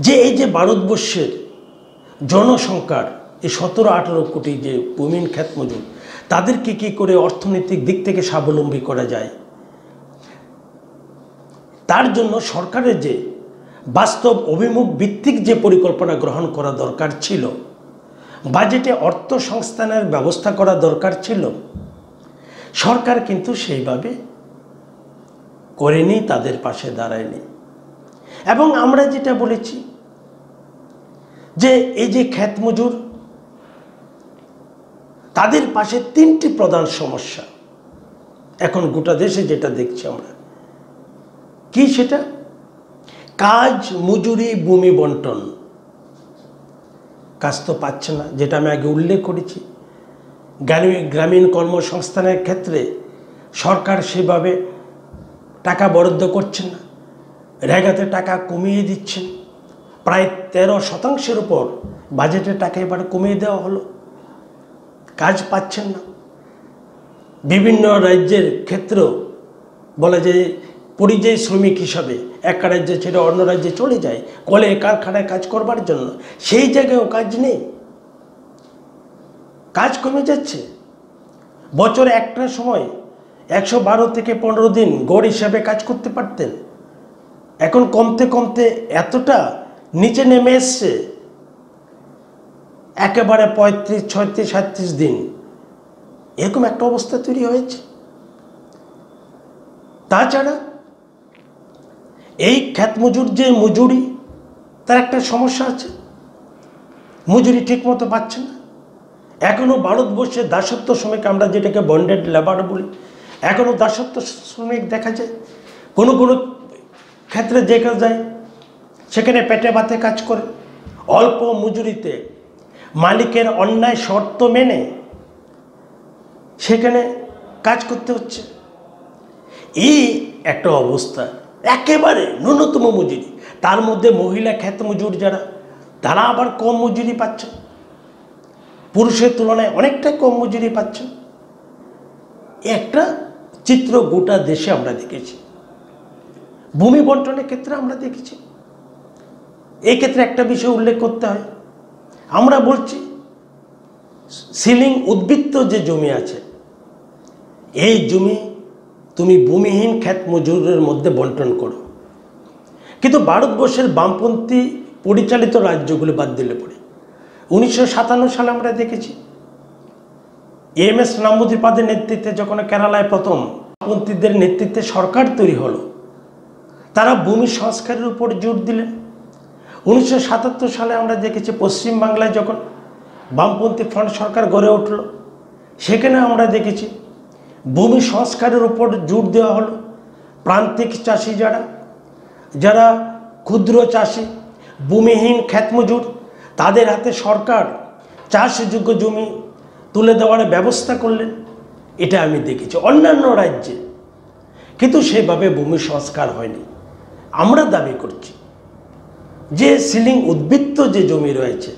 যে এই যে ভারতবর্ষের জনসংখ্যার এই 17-18 কোটি যে ভূমিহীন ক্ষেত মজুর, তাদেরকে কী করে অর্থনৈতিক দিক থেকে স্বাবলম্বী করা যায়, তার জন্য সরকারের যে বাস্তব অভিমুখ ভিত্তিক যে পরিকল্পনা গ্রহণ করা দরকার ছিল, বাজেটে অর্থ সংস্থানের ব্যবস্থা করা দরকার ছিল, সরকার কিন্তু সেইভাবে করেনি, তাদের পাশে দাঁড়ায়নি। এবং আমরা যেটা বলেছি যে এই যে ক্ষেত মজুর, তাদের পাশে 3টি প্রধান সমস্যা এখন গোটা দেশে যেটা দেখছি আমরা, কি সেটা? কাজ, মজুরি, ভূমি বন্টন। কাজ তো পাচ্ছে না, যেটা আমি আগে উল্লেখ করেছি। গ্রামীণ কর্মসংস্থানের ক্ষেত্রে সরকার সেভাবে টাকা বরাদ্দ করছেন না, রেগাতে টাকা কমিয়ে দিচ্ছেন। প্রায় 13% উপর বাজেটের টাকা এবার কমিয়ে দেওয়া হলো, কাজ পাচ্ছেন না। বিভিন্ন রাজ্যের ক্ষেত্রেও বলা যায় পরিযায়ী শ্রমিক হিসাবে এক রাজ্যে ছেড়ে অন্য রাজ্যে চলে যায় কলে কারখানায় কাজ করবার জন্য, সেই জায়গায়ও কাজ নেই, কাজ কমে যাচ্ছে। বছরে একটা সময় 112 থেকে 15 দিন গড় হিসাবে কাজ করতে পারতেন, এখন কমতে কমতে এতটা নিচে নেমে এসছে একেবারে 35, 36, 37 দিন, এরকম একটা অবস্থা তৈরি হয়েছে। তাছাড়া এই খ্যাত মজুর যে মজুরি, তার একটা সমস্যা আছে, মজুরি ঠিক মতো পাচ্ছে না। এখনও ভারতবর্ষে দাসত্ব শ্রমিক, আমরা যেটাকে বন্ডেড লেবার বলি, এখনও দাসত্ব শ্রমিক দেখা যায়। কোনো কোনো ক্ষেত্রে দেখা যায় সেখানে পেটে ভাতে কাজ করে, অল্প মজুরিতে মালিকের অন্যায় শর্ত মেনে সেখানে কাজ করতে হচ্ছে। এই একটা অবস্থা, একেবারে ন্যূনতম মজুরি, তার মধ্যে মহিলা ক্ষেত মজুর যারা, তারা আবার কম মজুরি পাচ্ছেন, পুরুষের তুলনায় অনেকটাই কম মজুরি পাচ্ছেন। একটা চিত্র গোটা দেশে আমরা দেখেছি, ভূমি বন্টনের ক্ষেত্রে আমরা দেখেছি। এই ক্ষেত্রে একটা বিষয় উল্লেখ করতে হয়, আমরা বলছি সিলিং উদ্বৃত্ত যে জমি আছে, এই জমি তুমি ভূমিহীন ক্ষেত মজুরের মধ্যে বন্টন করো। কিন্তু ভারতবর্ষের বামপন্থী পরিচালিত রাজ্যগুলো বাদ দিলে পড়ে 1957 সালে আমরা দেখেছি এম.এস. নাম্বুদিপাদের নেতৃত্বে যখন কেরালায় প্রথম বামপন্থীদের নেতৃত্বে সরকার তৈরি হলো, তারা ভূমি সংস্কারের উপর জোর দিলেন। 1977 সালে আমরা দেখেছি পশ্চিমবাংলায় যখন বামপন্থী ফ্রন্ট সরকার গড়ে উঠল, সেখানে আমরা দেখেছি ভূমি সংস্কারের উপর জোর দেওয়া হলো। প্রান্তিক চাষি যারা ক্ষুদ্র চাষি, ভূমিহীন ক্ষেত মজুর, তাদের হাতে সরকার চাষযোগ্য জমি তুলে দেওয়ার ব্যবস্থা করলেন। এটা আমি দেখেছি অন্যান্য রাজ্যে, কিন্তু সেভাবে ভূমি সংস্কার হয়নি। আমরা দাবি করছি যে সিলিং উদ্বৃত্ত যে জমি রয়েছে,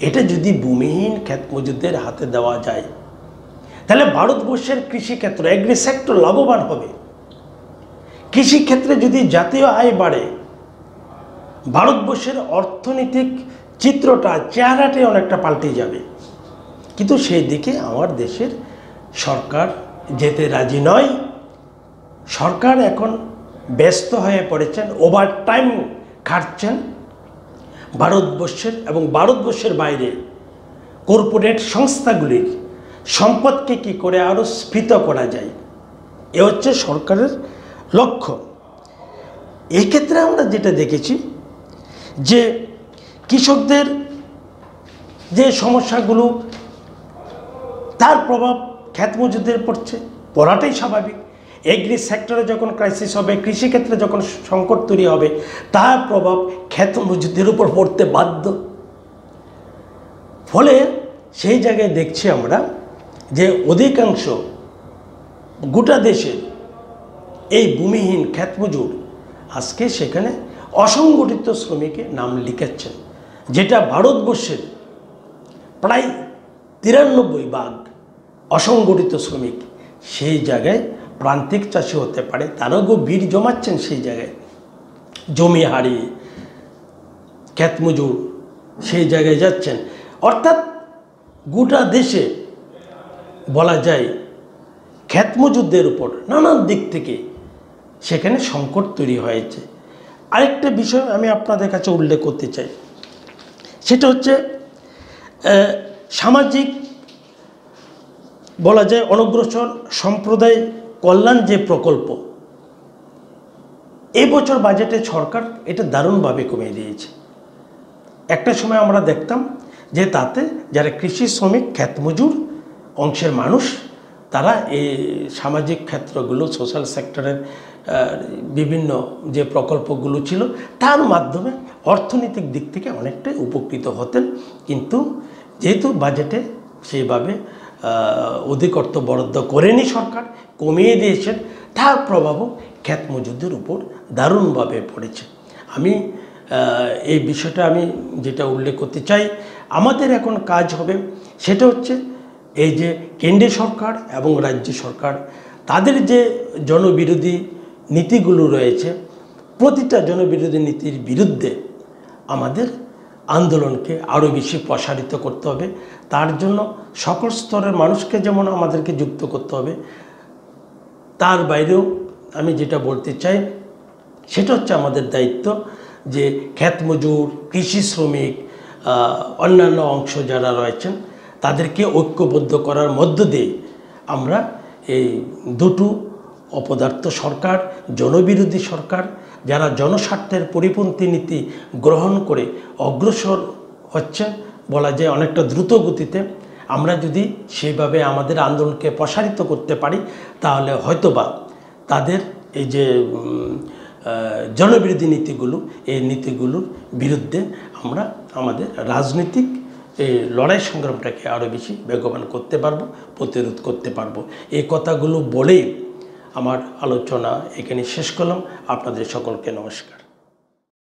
এটা যদি ভূমিহীন ক্ষেত মজুরদের হাতে দেওয়া যায়, তাহলে ভারতবর্ষের কৃষিক্ষেত্র, এগ্রি সেক্টর লাভবান হবে। কৃষিক্ষেত্রে যদি জাতীয় আয় বাড়ে, ভারতবর্ষের অর্থনৈতিক চিত্রটা, চেহারাটাই অনেকটা পাল্টে যাবে। কিন্তু সেই দিকে আমার দেশের সরকার যেতে রাজি নয়। সরকার এখন ব্যস্ত হয়ে পড়েছেন, ওভার টাইম খাটছেন ভারতবর্ষের এবং ভারতবর্ষের বাইরে কর্পোরেট সংস্থাগুলির সম্পদকে কী করে আরও স্ফীত করা যায়, এ হচ্ছে সরকারের লক্ষ্য। এক্ষেত্রে আমরা যেটা দেখেছি যে কৃষকদের যে সমস্যাগুলো, তার প্রভাব ক্ষেত মজুরদের পড়ছে, পড়াটাই স্বাভাবিক। এগ্রি সেক্টরে যখন ক্রাইসিস হবে, কৃষিক্ষেত্রে যখন সংকট তৈরি হবে, তার প্রভাব ক্ষেত মজুরদের উপর পড়তে বাধ্য। ফলে সেই জায়গায় দেখছি আমরা যে অধিকাংশ গোটা দেশের এই ভূমিহীন ক্ষেত মজুর আজকে সেখানে অসংগঠিত শ্রমিকে নাম লিখাচ্ছেন, যেটা ভারতবর্ষের প্রায় 93% অসংগঠিত শ্রমিক। সেই জায়গায় প্রান্তিক চাষি হতে পারে, তারাও ভিড় জমাচ্ছেন সেই জায়গায়, জমি হারিয়ে ক্ষেত মজুর সেই জায়গায় যাচ্ছেন। অর্থাৎ গোটা দেশে বলা যায় ক্ষেত মজুরদের উপর নানান দিক থেকে সেখানে সংকট তৈরি হয়েছে। আরেকটা বিষয় আমি আপনাদের কাছে উল্লেখ করতে চাই, সেটা হচ্ছে সামাজিক বলা যায় অনগ্রসর সম্প্রদায় কল্যাণ যে প্রকল্প, এই বছর বাজেটে সরকার এটা দারুণভাবে কমিয়ে দিয়েছে। একটা সময় আমরা দেখতাম যে তাতে যারা কৃষি শ্রমিক, ক্ষেত মজুর অংশের মানুষ, তারা এই সামাজিক ক্ষেত্রগুলো, সোশ্যাল সেক্টরের বিভিন্ন যে প্রকল্পগুলো ছিল, তার মাধ্যমে অর্থনৈতিক দিক থেকে অনেকটাই উপকৃত হতেন। কিন্তু যেহেতু বাজেটে সেইভাবে অধিক অর্থ বরাদ্দ করেনি সরকার, কমিয়ে দিয়েছেন, তার প্রভাবও ক্ষেত মজুরদের উপর দারুণভাবে পড়েছে। আমি এই বিষয়টা আমি যেটা উল্লেখ করতে চাই, আমাদের এখন কাজ হবে সেটা হচ্ছে এই যে কেন্দ্রীয় সরকার এবং রাজ্য সরকার, তাদের যে জনবিরোধী নীতিগুলো রয়েছে, প্রতিটা জনবিরোধী নীতির বিরুদ্ধে আমাদের আন্দোলনকে আরও বেশি প্রসারিত করতে হবে। তার জন্য সকল স্তরের মানুষকে যেমন আমাদেরকে যুক্ত করতে হবে, তার বাইরেও আমি যেটা বলতে চাই সেটা হচ্ছে আমাদের দায়িত্ব যে ক্ষেত মজুর, কৃষি শ্রমিক, অন্যান্য অংশ যারা রয়েছেন, তাদেরকে ঐক্যবদ্ধ করার মধ্য দিয়ে আমরা এই দুটো অপদার্থ সরকার, জনবিরোধী সরকার যারা জনস্বার্থের পরিপন্থী নীতি গ্রহণ করে অগ্রসর হচ্ছে, বলা যায় অনেকটা দ্রুত গতিতে, আমরা যদি সেইভাবে আমাদের আন্দোলনকে প্রসারিত করতে পারি, তাহলে হয়তোবা তাদের এই যে জনবিরোধী নীতিগুলো, এই নীতিগুলোর বিরুদ্ধে আমরা আমাদের রাজনৈতিক এই লড়াই সংগ্রামটাকে আরও বেশি বেগবান করতে পারবো, প্রতিরোধ করতে পারবো। এই কথাগুলো বলেই আমার আলোচনা এখানে শেষ করলাম। আপনাদের সকলকে নমস্কার।